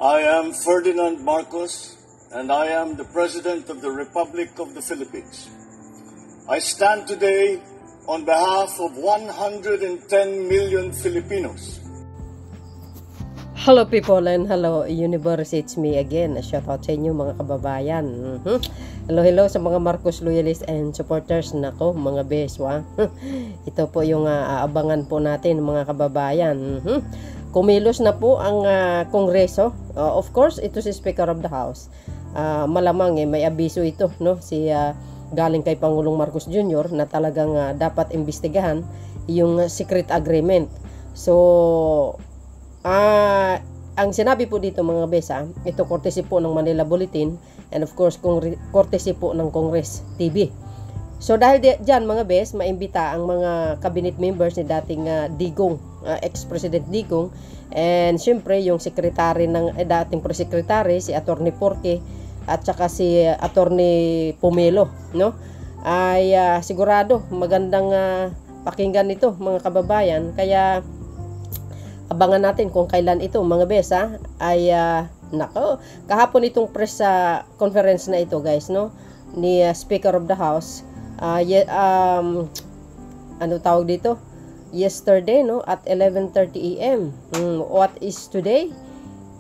I am Ferdinand Marcos, and I am the President of the Republic of the Philippines. I stand today on behalf of 110 million Filipinos. Hello people and hello universe, it's me again. Shout out sa inyo mga kababayan. Hello sa mga Marcos loyalists and supporters. Nako mga beswa. Ito po yung aabangan po natin mga kababayan. Kumilos na po ang Kongreso. Of course, ito si Speaker of the House. Malamang may abiso ito, no? Galing kay Pangulong Marcos Jr. na talagang dapat imbestigahan yung secret agreement. So ang sinabi po dito mga besa, ito courtesy po ng Manila Bulletin and of course courtesy po ng Congress TV. So dahil dyan mga bes, maimbita ang mga cabinet members ni dating Digong, ex-president Digong, and syempre yung secretary ng dating pre-secretary si Attorney Porque at saka si Attorney Pomelo, no? Ay sigurado magandang pakinggan ito mga kababayan, kaya abangan natin kung kailan ito mga besa ay nako, kahapon itong press conference na ito guys, no, ni Speaker of the House, ano tawag dito, yesterday, no, at 11:30 AM. What is today?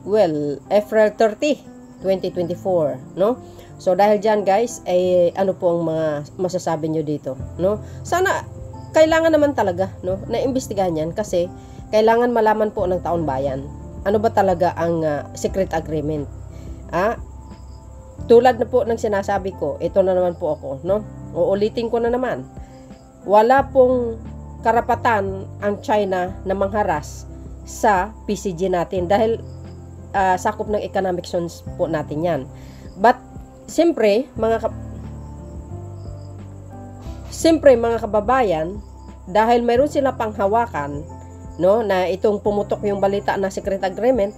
Well, April 30, 2024, no? So dahil dyan guys, ay ano po ang mga masasabi nyo dito, no? Sana kailangan naman talaga, no, na imbestigahan yan, kasi kailangan malaman po ng taon bayan ano ba talaga ang secret agreement. Tulad na po ng sinasabi ko, ito na naman po ako, no? Uulitin ko na naman. Wala pong karapatan ang China na mangharas sa PCG natin dahil sakop ng economic zones po natin yan. But siyempre mga kababayan, dahil mayroon sila panghawakan, no, na itong pumutok yung balita na secret agreement,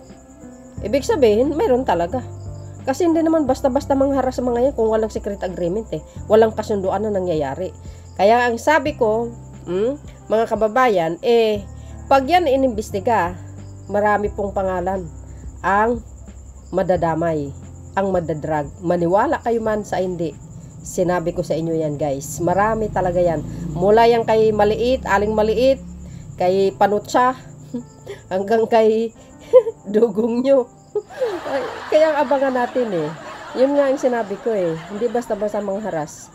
ibig sabihin mayroon talaga. Kasi hindi naman basta-basta mangharas sa mga yan kung walang secret agreement walang kasunduan na nangyayari. Kaya ang sabi ko, mga kababayan, pag yan inimbestiga, marami pong pangalan ang madadamay, ang madadrag. Maniwala kayo man sa hindi, sinabi ko sa inyo yan guys, marami talaga yan. Mula yan kay maliit, aling maliit, kay Panutsa, hanggang kay dugong nyo. Kaya abangan natin yun nga ang sinabi ko hindi basta-basta mangharas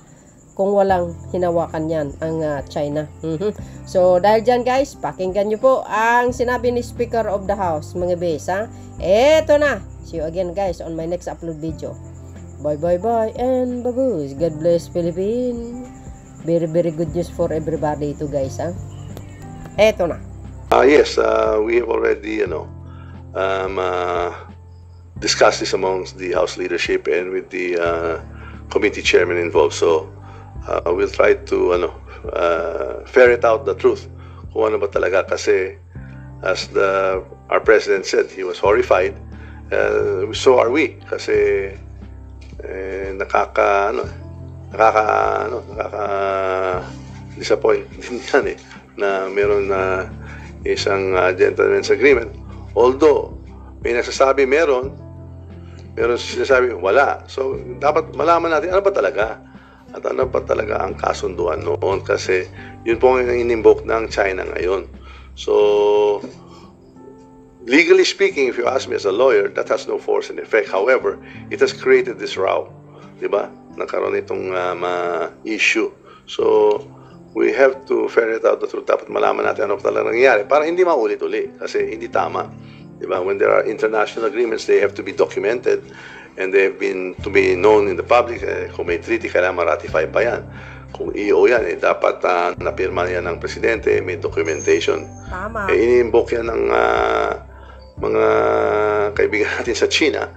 kung walang hinawakan yan ang China. So dahil dyan guys, pakinggan nyo po ang sinabi ni Speaker of the House mga besa. Eto na, see you again guys on my next upload video. Bye and baboos. God bless Philippines. Very good news for everybody ito guys. Eto na. Yes, we have already, discussed this amongst the House leadership and with the committee chairman involved. So, we'll try to, ferret out the truth. Kung ano ba talaga, kasi as our president said, he was horrified. So are we, kasi disappoint din yan na meron na isang gentleman's agreement. Although may nagsasabi meron sinasabi wala. So dapat malaman natin ano ba talaga at ano ba talaga ang kasunduan noon, kasi yun po ang in-invoke ng China ngayon. So legally speaking, if you ask me as a lawyer, that has no force and effect. However, it has created this row, di ba? Nagkaroon itong issue. So we have to ferret out the truth. Dapat malaman natin ano talaga nangyayari para hindi maulit-uli, kasi hindi tama. Diba? When there are international agreements, they have to be documented and they have been to be known in the public. Kung may treaty, kailangan ma-ratify pa yan. Kung EO yan, dapat napirma yan ng presidente, may documentation. Tama. Ini-invoke yan ng mga kaibigan natin sa China.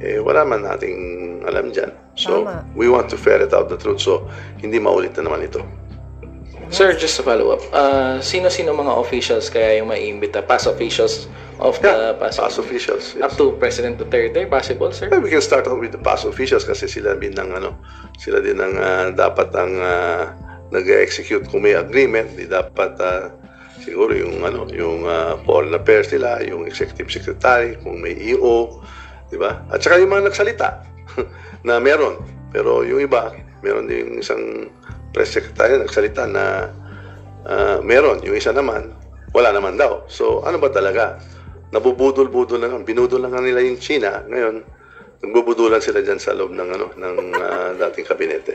Wala man nating alam dyan. So, tama. We want to ferret out the truth so hindi maulit na naman ito. Sir, just to follow up, sino-sino mga officials kaya yung maiimbita? Past officials of the past officials, yes. Up to President Duterte, possible, sir? Well, we can start off with the past officials kasi sila din ang dapat ang nag-execute kung may agreement, di dapat siguro yung foreign affairs nila, yung executive secretary, kung may EO, di ba? At saka yung mga nagsalita na meron. Pero yung iba, meron din isang press secretary na nagsalita na meron. Yung isa naman, wala naman daw. So ano ba talaga? Nabubudol-budol lang, binudol lang nila yung China. Ngayon, nagbubudulan sila dyan sa loob ng dating kabinete.